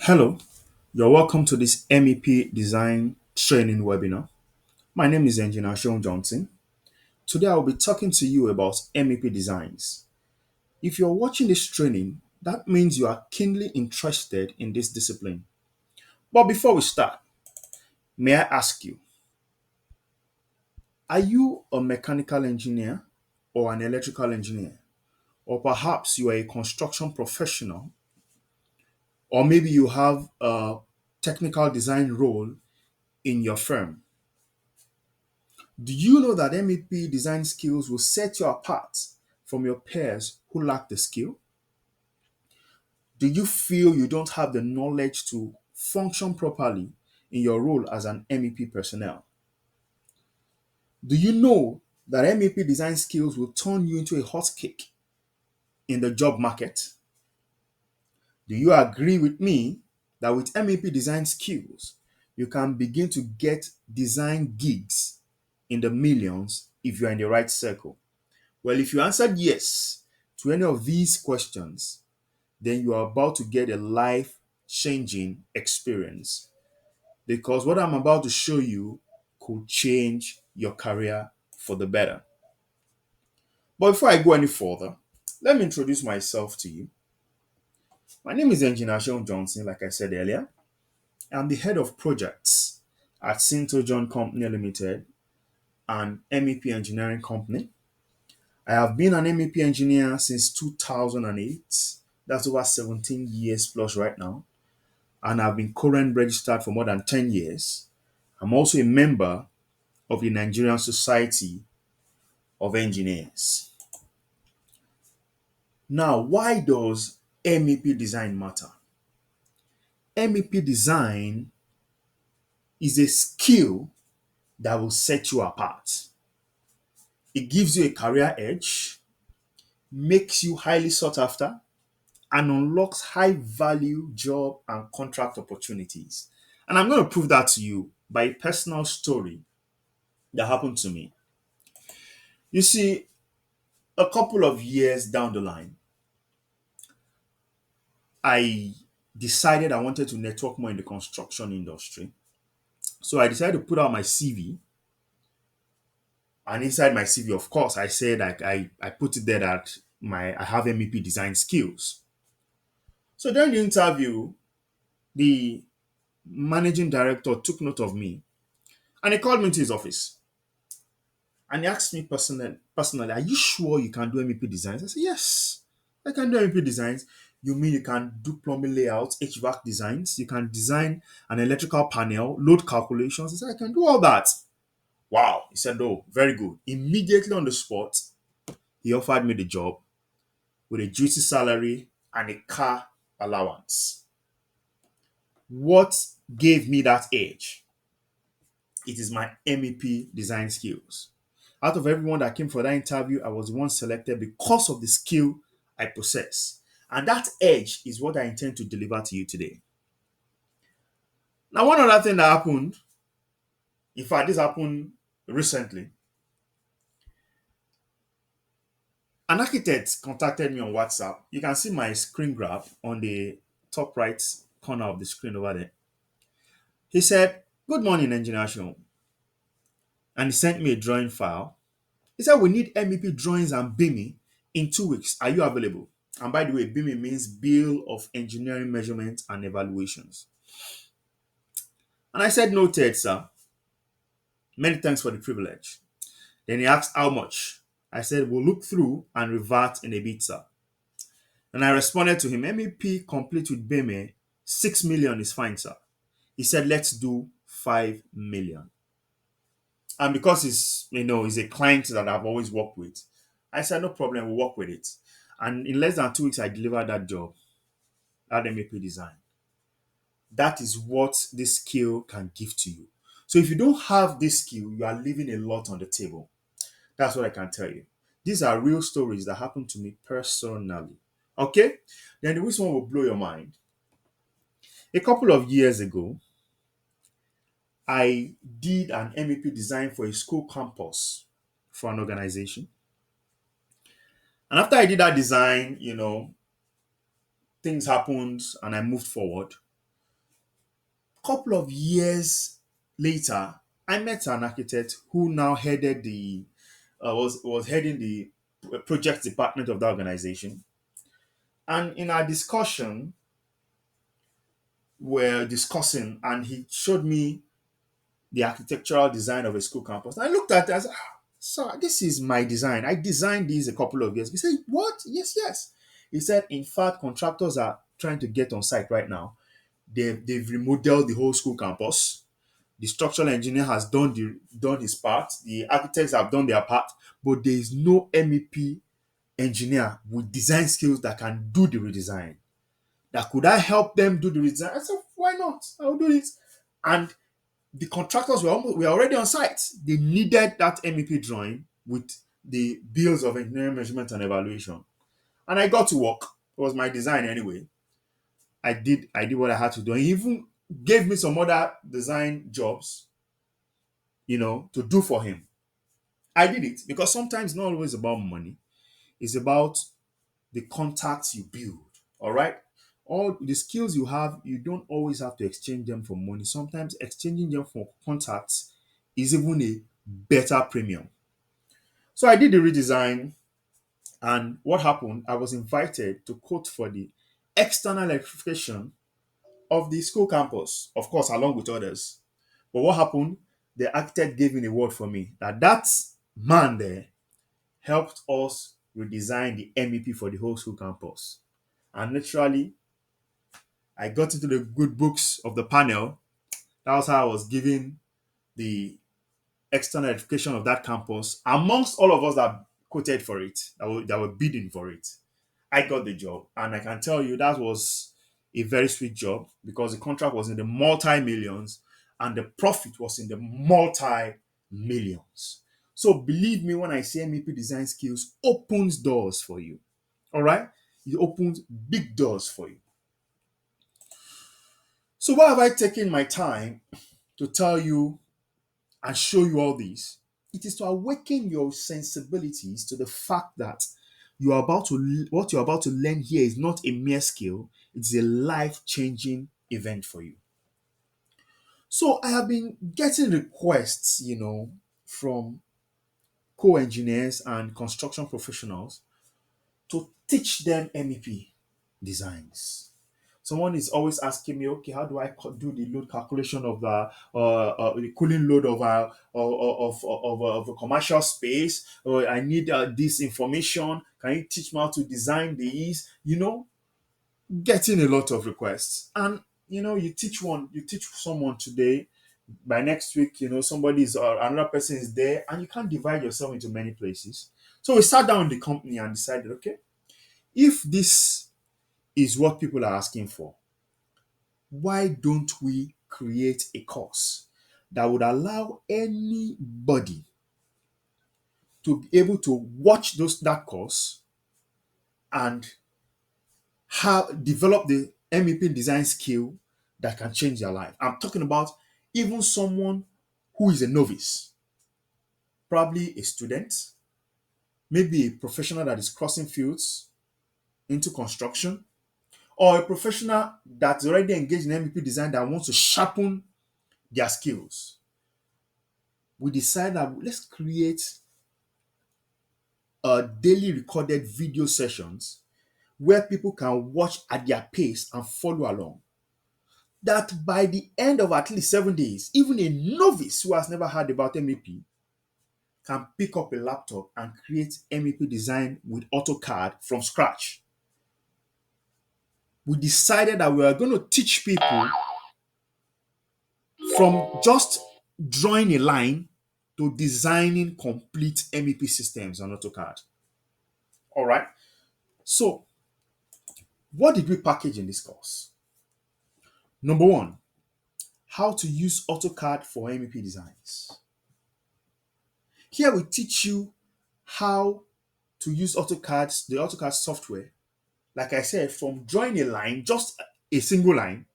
Hello, you're welcome to this MEP design training webinar. My name is Engineer Sean Johnson. Today I'll be talking to you about MEP designs. If you're watching this training, that means you are keenly interested in this discipline. But before we start, may I ask you, are you a mechanical engineer or an electrical engineer? Or perhaps you are a construction professional, or maybe you have a technical design role in your firm. Do you know that MEP design skills will set you apart from your peers who lack the skill? Do you feel you don't have the knowledge to function properly in your role as an MEP personnel? Do you know that MEP design skills will turn you into a hot cake in the job market? Do you agree with me that with MEP design skills, you can begin to get design gigs in the millions if you're in the right circle? Well, if you answered yes to any of these questions, then you are about to get a life changing experience because what I'm about to show you could change your career for the better. But before I go any further, let me introduce myself to you. My name is Engineer Sean Johnson, like I said earlier. I'm the head of projects at Sinto John Company Limited, an MEP engineering company. I have been an MEP engineer since 2008. That's over 17 years plus right now. And I've been current registered for more than 10 years. I'm also a member of the Nigerian Society of Engineers. Now, why does MEP design matter? MEP design is a skill that will set you apart. It gives you a career edge, makes you highly sought after, and unlocks high value job and contract opportunities. And I'm going to prove that to you by a personal story that happened to me. You see, a couple of years down the line, I decided I wanted to network more in the construction industry. So I decided to put out my CV. And inside my CV, of course, I said I put it there that I have MEP design skills. So during the interview, the managing director took note of me and he called me to his office. And he asked me personally, are you sure you can do MEP designs? I said, yes, I can do MEP designs. You mean you can do plumbing layouts, HVAC designs? You can design an electrical panel, load calculations? He said, I can do all that. Wow. He said, oh, very good. Immediately on the spot, he offered me the job with a juicy salary and a car allowance. What gave me that edge? It is my MEP design skills. Out of everyone that came for that interview, I was the one selected because of the skill I possess. And that edge is what I intend to deliver to you today. Now, one other thing that happened, in fact, this happened recently. An architect contacted me on WhatsApp. You can see my screen grab on the top right corner of the screen over there. He said, good morning, Engineer Sean. And he sent me a drawing file. He said, we need MEP drawings and BIMI in 2 weeks. Are you available? And by the way, BIMI means Bill of Engineering Measurements and Evaluations. And I said, noted, sir. Many thanks for the privilege. Then he asked how much. I said, we'll look through and revert in a bit, sir. And I responded to him, MEP complete with BIMI, 6 million is fine, sir. He said, let's do 5 million. And because he's a client that I've always worked with, I said, no problem, we'll work with it. And in less than 2 weeks, I delivered that job, that MEP design. That is what this skill can give to you. So if you don't have this skill, you are leaving a lot on the table. That's what I can tell you. These are real stories that happened to me personally. Okay? Then this one will blow your mind. A couple of years ago, I did an MEP design for a school campus for an organization. And after I did that design, things happened and I moved forward. Couple of years later, I met an architect who now headed the was heading the project department of the organization. And in our discussion, we're discussing, and he showed me the architectural design of a school campus. I looked at it as, "Sir, this is my design. I designed these a couple of years." He said, "What?" "Yes, yes." He said, "In fact, contractors are trying to get on site right now. They've remodeled the whole school campus. The structural engineer has done his part. The architects have done their part, but there is no MEP engineer with design skills that can do the redesign. That could I help them do the redesign?" I said, "Why not? I'll do it." And the contractors were already on site. They needed that MEP drawing with the bills of engineering measurement and evaluation. And I got to work. It was my design anyway. I did what I had to do. And he even gave me some other design jobs, to do for him. I did it because sometimes it's not always about money. It's about the contacts you build. All right. All the skills you have, you don't always have to exchange them for money. Sometimes exchanging them for contacts is even a better premium. So I did the redesign, and what happened? I was invited to quote for the external electrification of the school campus, of course, along with others. But what happened? The architect gave me an award for me that man there helped us redesign the MEP for the whole school campus. And literally, I got into the good books of the panel. That was how I was given the external education of that campus amongst all of us that quoted for it, that were bidding for it. I got the job, and I can tell you that was a very sweet job because the contract was in the multi millions and the profit was in the multi millions. So believe me when I say MEP design skills opens doors for you. All right, it opens big doors for you. So why have I taken my time to tell you and show you all these? It is to awaken your sensibilities to the fact that what you're about to learn here is not a mere skill, it's a life-changing event for you. So I have been getting requests, from co-engineers and construction professionals to teach them MEP designs. Someone is always asking me, okay, how do I do the load calculation of the cooling load of a commercial space? Or I need this information. Can you teach me how to design these? Getting a lot of requests. And you teach someone today. By next week, somebody is another person is there, and you can't divide yourself into many places. So we sat down in the company and decided, okay, if this is what people are asking for, why don't we create a course that would allow anybody to be able to watch that course and develop the MEP design skill that can change their life? I'm talking about even someone who is a novice, probably a student, maybe a professional that is crossing fields into construction, or a professional that's already engaged in MEP design that wants to sharpen their skills. We decided that let's create daily recorded video sessions where people can watch at their pace and follow along. That by the end of at least 7 days, even a novice who has never heard about MEP can pick up a laptop and create MEP design with AutoCAD from scratch. We decided that we are going to teach people from just drawing a line to designing complete MEP systems on AutoCAD. All right. So, what did we package in this course? Number one, how to use AutoCAD for MEP designs. Here we teach you how to use the AutoCAD software. Like I said, from drawing a line, just a single line,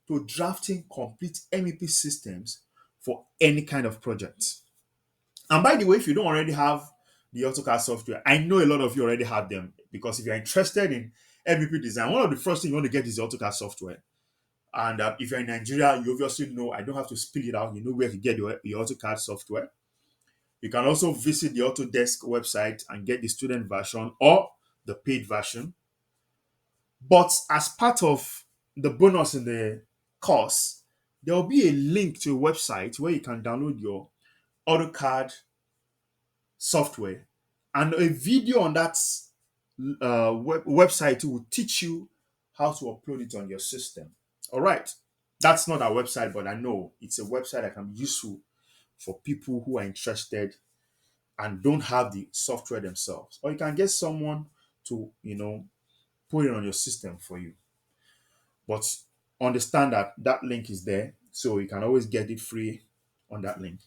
to drafting complete MEP systems for any kind of project. And by the way, if you don't already have the AutoCAD software, I know a lot of you already have them because if you're interested in MEP design, one of the first things you want to get is the AutoCAD software. And if you're in Nigeria, you obviously know, I don't have to spell it out, you know where to get your AutoCAD software. You can also visit the Autodesk website and get the student version or the paid version. But as part of the bonus in the course, there will be a link to a website where you can download your AutoCAD software, and a video on that website will teach you how to upload it on your system. All right. That's not our website, but I know it's a website that can be useful for people who are interested and don't have the software themselves. Or you can get someone to, put it on your system for you. But understand that that link is there, so you can always get it free on that link.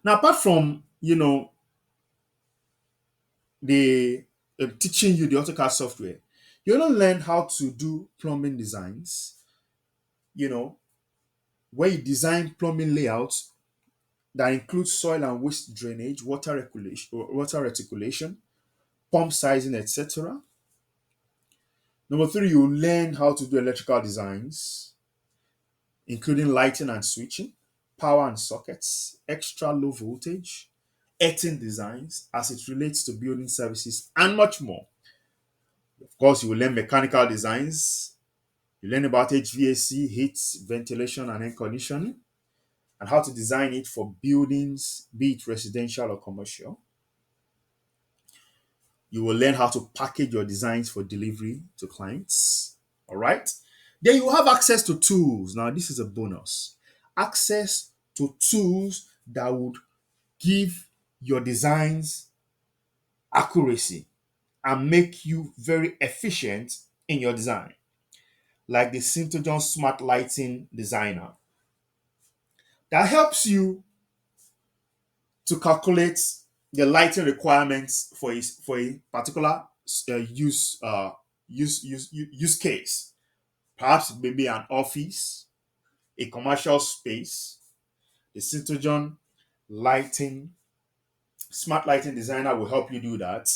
Now, apart from, the teaching you the AutoCAD software, you don't learn how to do plumbing designs, you know, where you design plumbing layouts that include soil and waste drainage, water reticulation, pump sizing, etc. Number three, you learn how to do electrical designs, including lighting and switching, power and sockets, extra low voltage, earthing designs as it relates to building services, and much more. Of course, you will learn mechanical designs. You learn about HVAC, heat, ventilation, and air conditioning, and how to design it for buildings, be it residential or commercial. You will learn how to package your designs for delivery to clients. All right. Then you have access to tools. Now, this is a bonus. Access to tools that would give your designs accuracy and make you very efficient in your design, like the Syntogen Smart Lighting Designer. That helps you to calculate the lighting requirements for a particular use case. Perhaps maybe an office, a commercial space. The Syntogen lighting smart lighting designer will help you do that.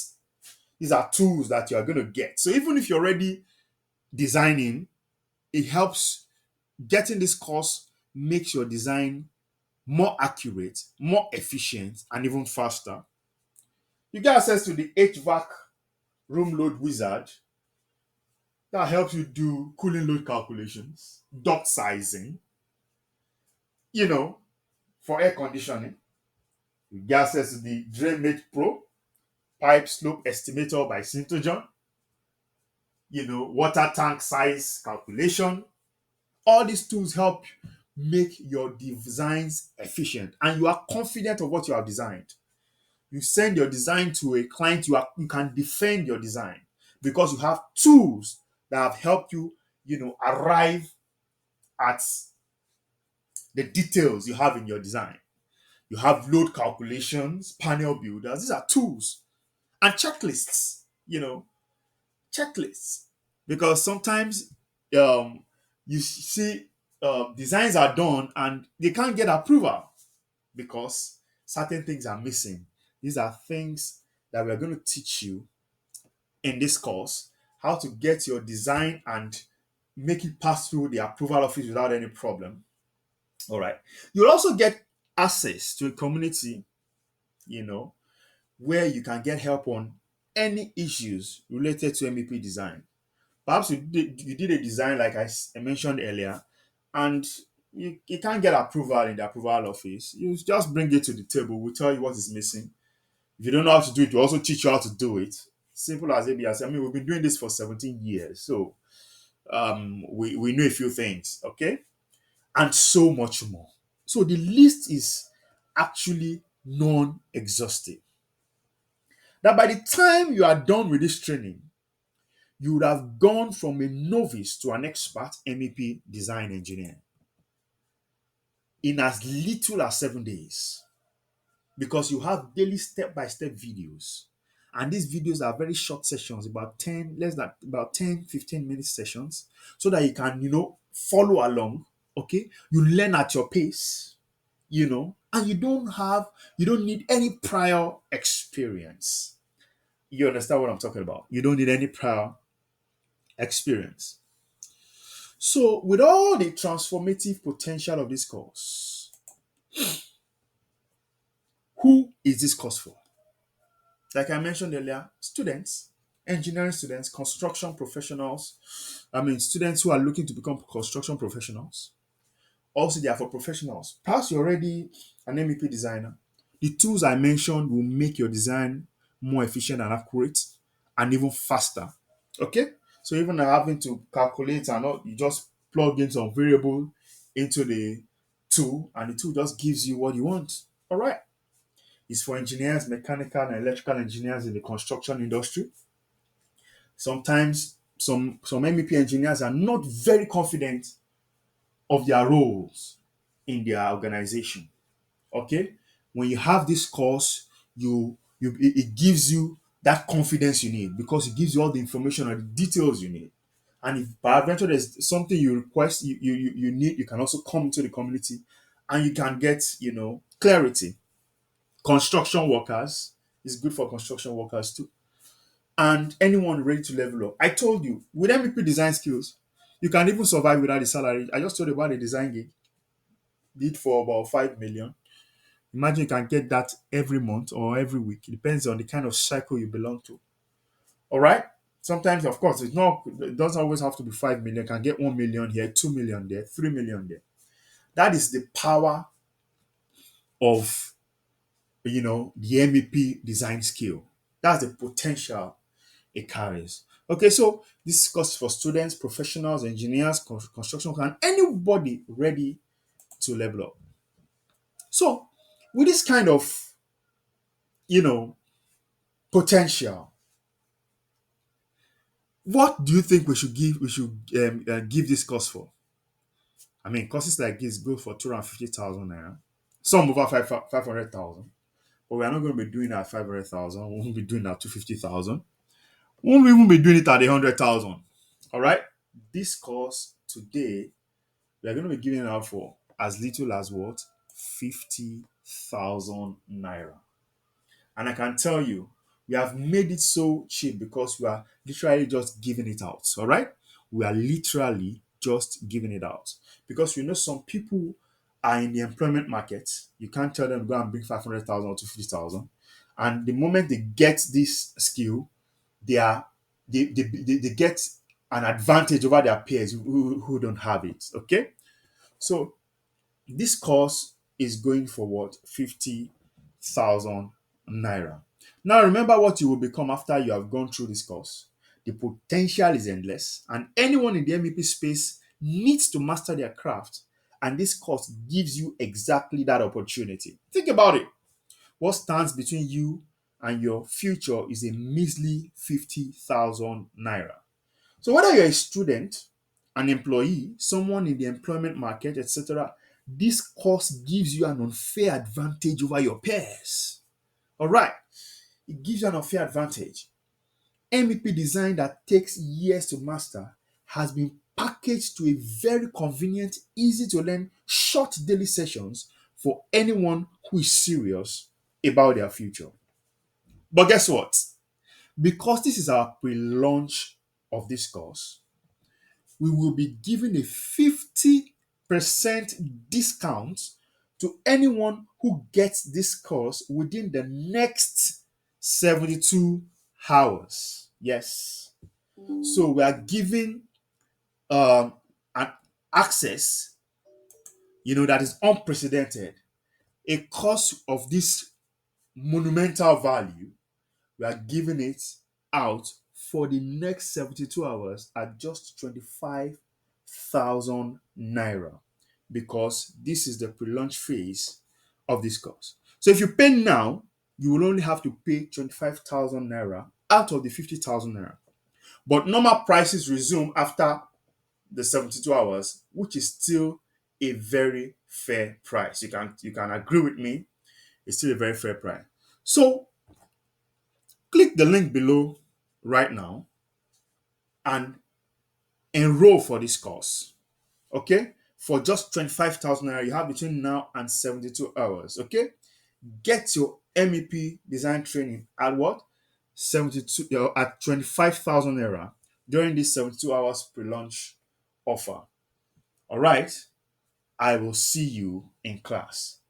These are tools that you are going to get. So even if you're already designing, it helps. Getting this course makes your design more accurate, more efficient, and even faster. You get access to the HVAC room load wizard that helps you do cooling load calculations, duct sizing, you know, for air conditioning. You get access to the Drainage Pro pipe slope estimator by Syntogen, water tank size calculation. All these tools help make your designs efficient and you are confident of what you have designed. You send your design to a client, you can defend your design because you have tools that have helped you, arrive at the details you have in your design. You have load calculations, panel builders. These are tools and checklists. Checklists, because sometimes you see designs are done and they can't get approval because certain things are missing. These are things that we're going to teach you in this course, how to get your design and make it pass through the approval office without any problem. All right. You'll also get access to a community, you know, where you can get help on any issues related to MEP design. Perhaps you did a design like I mentioned earlier, and you can't get approval in the approval office. You just bring it to the table. We'll tell you what is missing. If you don't know how to do it, we also teach you how to do it. Simple as ABS. I mean, we've been doing this for 17 years, so we know a few things, okay, and so much more. So the list is actually non-exhaustive. That by the time you are done with this training, you would have gone from a novice to an expert MEP design engineer in as little as 7 days, because you have daily step-by-step videos, and these videos are very short sessions, about 10 less than about 10-15 minute sessions, so that you can follow along. Okay, you learn at your pace, and you don't need any prior experience. You understand what I'm talking about? You don't need any prior experience. So, with all the transformative potential of this course, who is this course for? Like I mentioned earlier, students, engineering students, construction professionals, students who are looking to become construction professionals. Also, they are for professionals. Perhaps you're already an MEP designer. The tools I mentioned will make your design more efficient and accurate and even faster. Okay? So even having to calculate and all, you just plug in some variable into the tool and the tool just gives you what you want. All right. It's for engineers, mechanical and electrical engineers in the construction industry. Sometimes some MEP engineers are not very confident of their roles in their organization. Okay, when you have this course, it gives you that confidence you need because it gives you all the information and the details you need. And if by adventure there's something you request, you need, you can also come into the community and you can get, clarity. Construction workers is good for construction workers too, and anyone ready to level up. I told you, with MVP design skills, you can even survive without the salary. I just told you about the design gig, did for about 5 million. Imagine you can get that every month or every week. It depends on the kind of cycle you belong to. All right. Sometimes, of course, it doesn't always have to be 5 million. You can get 1 million here, 2 million there, 3 million there. That is the power of, the MEP design skill. That's the potential it carries. Okay, so this course for students, professionals, engineers, construction, and anybody ready to level up. So, with this kind of, you know, potential, what do you think we should give this course for? I mean, courses like this go for 250,000 naira. Some over 500,000. But we are not going to be doing that at 500,000. We won't be doing that at 250,000. We won't even be doing it at 100,000. All right. This course today, we are going to be giving it out for as little as what? 50,000 naira. And I can tell you, we have made it so cheap because we are literally just giving it out. All right. We are literally just giving it out because we know some people are in the employment market. You can't tell them go and bring 500,000 or 250,000. And the moment they get this skill, they are they get an advantage over their peers who don't have it. Okay. So this course is going for what? 50,000 naira. Now remember what you will become after you have gone through this course. The potential is endless, and anyone in the MEP space needs to master their craft. And this course gives you exactly that opportunity. Think about it. What stands between you and your future is a measly 50,000 naira. So whether you're a student, an employee, someone in the employment market, etc., this course gives you an unfair advantage over your peers. All right, it gives you an unfair advantage. MEP design that takes years to master has been packaged to a very convenient, easy to learn, short daily sessions for anyone who is serious about their future. But guess what? Because this is our pre launch of this course, we will be giving a 50% discount to anyone who gets this course within the next 72 hours. Yes. So we are giving an access, that is unprecedented. A course of this monumental value, we are giving it out for the next 72 hours at just 25,000 naira because this is the pre-launch phase of this course. So if you pay now, you will only have to pay 25,000 naira out of the 50,000 naira. But normal prices resume after the 72 hours, which is still a very fair price. You can agree with me, it's still a very fair price. So click the link below right now and enroll for this course. Okay? For just 25,000 naira, you have between now and 72 hours. Okay? Get your MEP design training at what? 72 at 25,000 naira during this 72 hours pre-launch offer. All right, I will see you in class.